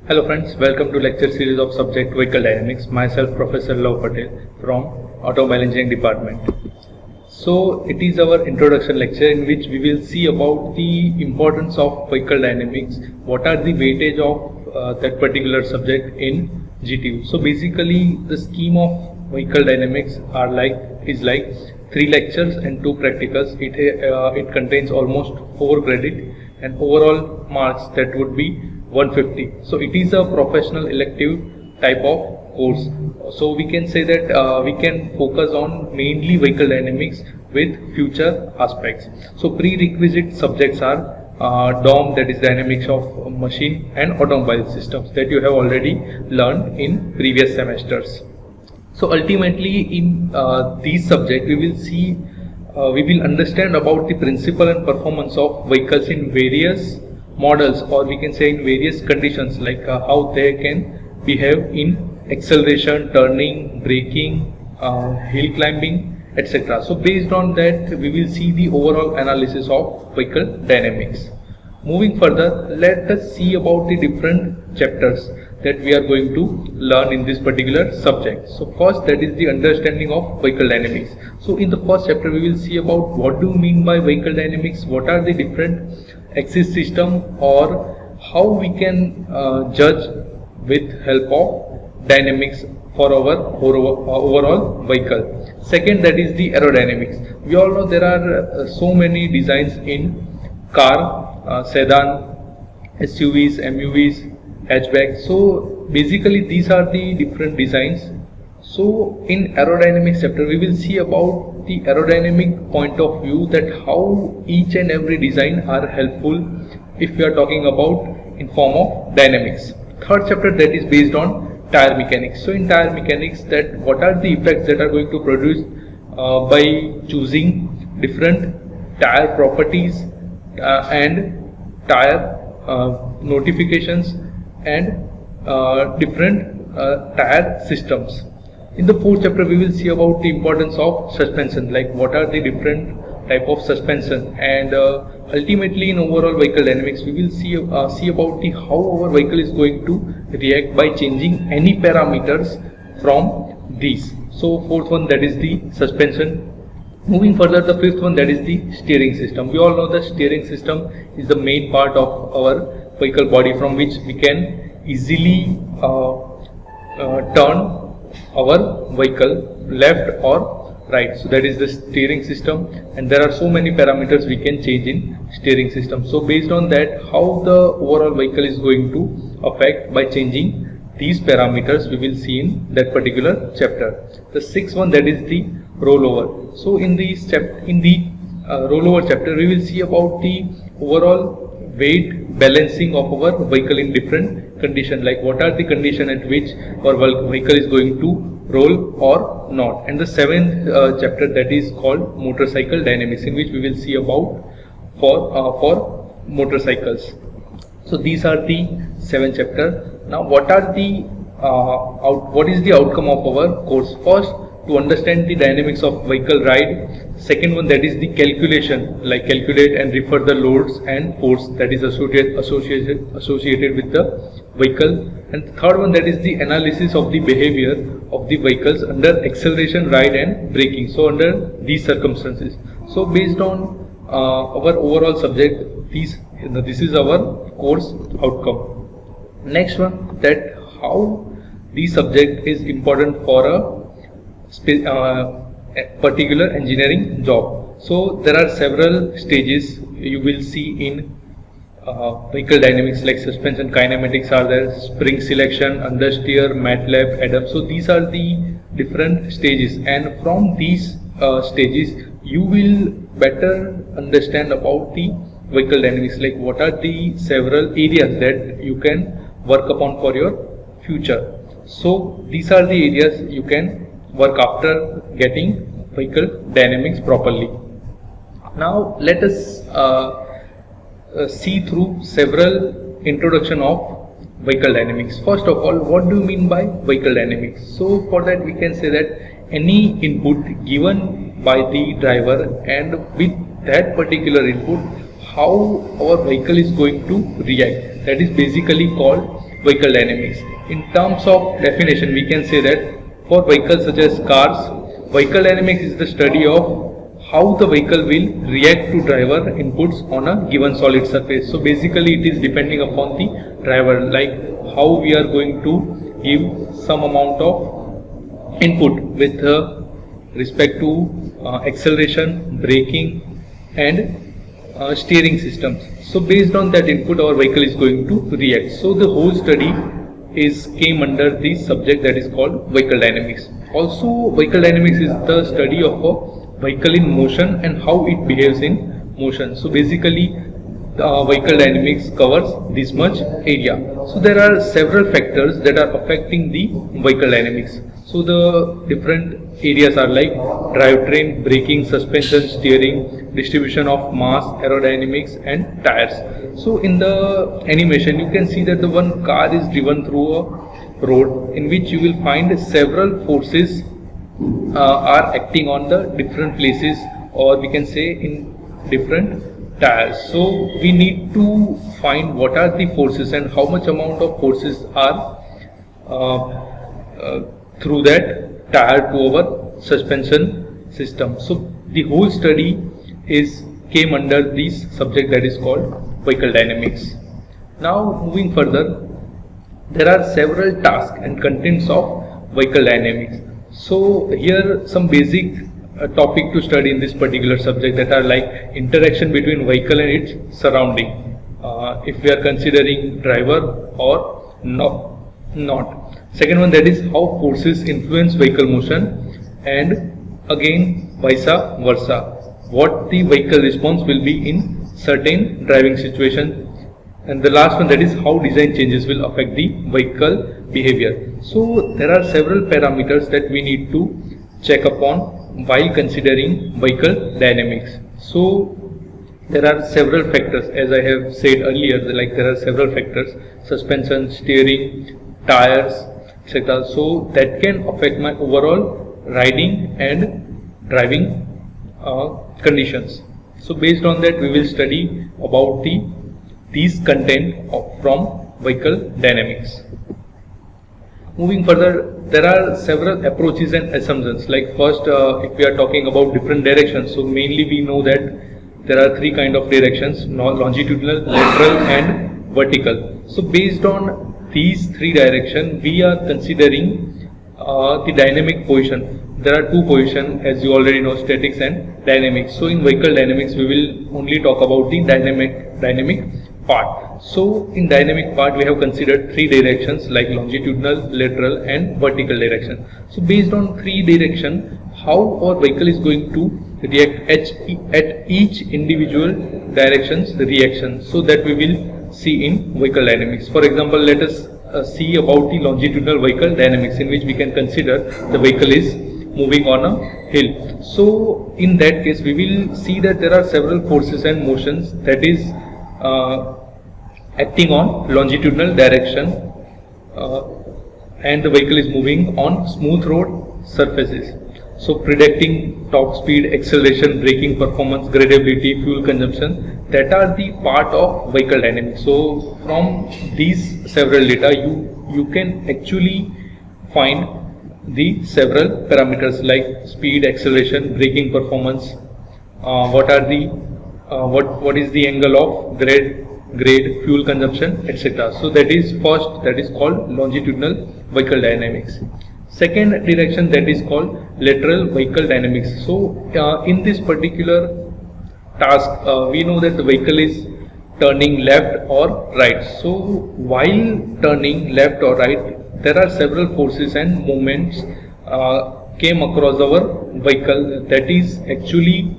Hello friends, welcome to lecture series of subject Vehicle Dynamics. Myself Professor Love Patel from Automobile Engineering Department. So it is our introduction lecture in which we will see about the importance of vehicle dynamics, what are the weightage of that particular subject in GTU. So basically the scheme of vehicle dynamics is like 3 lectures and 2 practicals. It contains almost 4 credit and overall marks that would be 150. So it is a professional elective type of course. So we can say that we can focus on mainly vehicle dynamics with future aspects. So prerequisite subjects are DOM, that is dynamics of machine, and automobile systems that you have already learned in previous semesters. So ultimately in these subjects we will understand about the principle and performance of vehicles in various models, or we can say in various conditions, like how they can behave in acceleration, turning, braking, hill climbing, etc. So based on that we will see the overall analysis of vehicle dynamics. Moving further, let us see about the different chapters that we are going to learn in this particular subject. So first, that is the understanding of vehicle dynamics. So in the first chapter we will see about what do you mean by vehicle dynamics, what are the different axis system, or how we can judge with help of dynamics for our overall vehicle. Second, that is the aerodynamics. We all know there are so many designs in car, sedan, SUVs, MUVs, hatchback. So basically these are the different designs. So in aerodynamics chapter we will see about the aerodynamic point of view, that how each and every design are helpful if we are talking about in form of dynamics. Third chapter, that is based on tire mechanics. So in tire mechanics, that what are the effects that are going to produce by choosing different tire properties and tire notifications and different tire systems. In the fourth chapter we will see about the importance of suspension, like what are the different type of suspension, and ultimately in overall vehicle dynamics we will see about the how our vehicle is going to react by changing any parameters from these. So fourth one, that is the suspension. Moving further, the fifth one, that is the steering system. We all know the steering system is the main part of our vehicle body from which we can easily turn our vehicle left or right. So that is the steering system, and there are so many parameters we can change in steering system. So based on that, how the overall vehicle is going to affect by changing these parameters we will see in that particular chapter. The sixth one, that is the rollover. So in the rollover chapter we will see about the overall weight balancing of our vehicle in different conditions, like what are the conditions at which our vehicle is going to roll or not. And the seventh chapter, that is called motorcycle dynamics, in which we will see about for motorcycles. So these are the 7 chapters. Now what is the outcome of our course? First, to understand the dynamics of vehicle ride. Second one, that is the calculation, like calculate and refer the loads and force that is associated with the vehicle. And the third one, that is the analysis of the behavior of the vehicles under acceleration, ride and braking. So under these circumstances. So based on our overall subject, this is our course outcome. Next one, that how the subject is important for a particular engineering job. So there are several stages you will see in vehicle dynamics, like suspension kinematics are there, spring selection, understeer, MATLAB, ADAM. So these are the different stages, and from these stages you will better understand about the vehicle dynamics, like what are the several areas that you can work upon for your future. So these are the areas you can work after getting vehicle dynamics properly. Now let us see through several introduction of vehicle dynamics. First of all, what do you mean by vehicle dynamics? So for that we can say that any input given by the driver, and with that particular input how our vehicle is going to react, that is basically called vehicle dynamics. In terms of definition, we can say that for vehicles such as cars, vehicle dynamics is the study of how the vehicle will react to driver inputs on a given solid surface. So basically it is depending upon the driver, like how we are going to give some amount of input with respect to acceleration, braking and steering systems. So based on that input our vehicle is going to react. So the whole study came under the subject that is called vehicle dynamics. Also vehicle dynamics is the study of a vehicle in motion and how it behaves in motion. So basically vehicle dynamics covers this much area. So there are several factors that are affecting the vehicle dynamics. So the different areas are like drivetrain, braking, suspension, steering, distribution of mass, aerodynamics and tires. So in the animation you can see that the one car is driven through a road in which you will find several forces are acting on the different places, or we can say in different tires. So we need to find what are the forces and how much amount of forces are through that tire to our suspension system. So the whole study came under this subject that is called vehicle dynamics. Now moving further, there are several tasks and contents of vehicle dynamics. So here some basic topic to study in this particular subject that are like interaction between vehicle and its surrounding, if we are considering driver or not. Second one, that is how forces influence vehicle motion, and again vice versa, what the vehicle response will be in certain driving situation. And the last one, that is how design changes will affect the vehicle behavior. So there are several parameters that we need to check upon while considering vehicle dynamics. So there are several factors, as I have said earlier, like there are several factors: suspension, steering, tires, etc. So that can affect my overall riding and driving conditions. So based on that we will study about these content from vehicle dynamics. Moving further, there are several approaches and assumptions. Like first, if we are talking about different directions, so mainly we know that there are three kind of directions: longitudinal, lateral and vertical. So based on these three directions, we are considering the dynamic position. There are two positions, as you already know, statics and dynamics. So in vehicle dynamics we will only talk about the dynamic part. So in dynamic part we have considered three directions like longitudinal, lateral and vertical direction. So based on three direction, how our vehicle is going to react at each individual directions reaction, so that we will see in vehicle dynamics. For example, let us see about the longitudinal vehicle dynamics, in which we can consider the vehicle is moving on a hill. So in that case we will see that there are several forces and motions that is acting on longitudinal direction, and the vehicle is moving on smooth road surfaces. So predicting top speed, acceleration, braking performance, gradability, fuel consumption, that are the part of vehicle dynamics. So from these several data you can actually find the several parameters like speed, acceleration, braking performance, what is the angle of grade, fuel consumption, etc. So that is first, that is called longitudinal vehicle dynamics. Second direction, that is called lateral vehicle dynamics. So in this particular task we know that the vehicle is turning left or right. So while turning left or right, there are several forces and movements came across our vehicle that is actually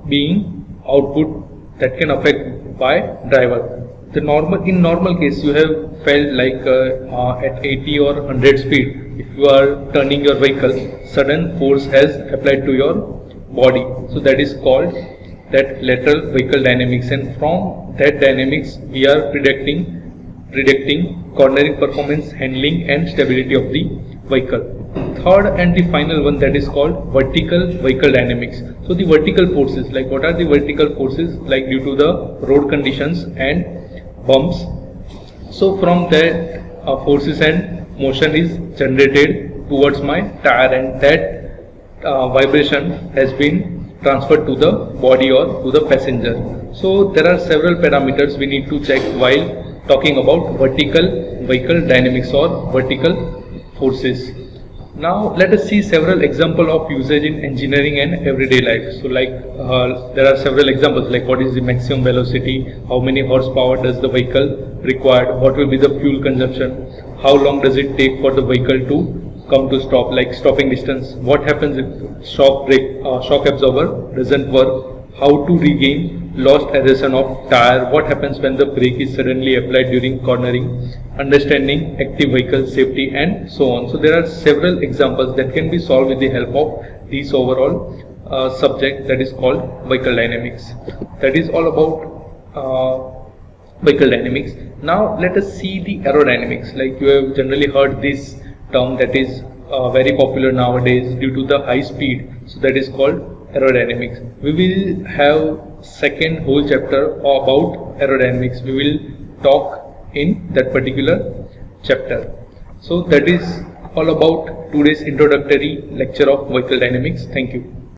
being output that can affect by driver. In normal case you have felt like at 80 or 100 speed, if you are turning your vehicle, sudden force has applied to your body. So that is called that lateral vehicle dynamics, and from that dynamics we are predicting cornering performance, handling and stability of the vehicle. Third and the final one, that is called vertical vehicle dynamics. So the vertical forces, like what are the vertical forces, like due to the road conditions and bumps, So from that forces and motion is generated towards my tire, and that vibration has been transferred to the body or to the passenger. So there are several parameters we need to check while talking about vertical vehicle dynamics or vertical forces. Now let us see several examples of usage in engineering and everyday life. So like there are several examples like what is the maximum velocity, how many horsepower does the vehicle require, what will be the fuel consumption, how long does it take for the vehicle to come to stop, like stopping distance, what happens if shock absorber doesn't work, how to regain lost adhesion of tire, what happens when the brake is suddenly applied during cornering, understanding active vehicle safety, and so on. So there are several examples that can be solved with the help of this overall subject that is called vehicle dynamics. That is all about vehicle dynamics. Now let us see the aerodynamics. Like you have generally heard this term that is very popular nowadays due to the high speed. So that is called aerodynamics. We will have second whole chapter about aerodynamics. We will talk in that particular chapter. So that is all about today's introductory lecture of vehicle dynamics. Thank you.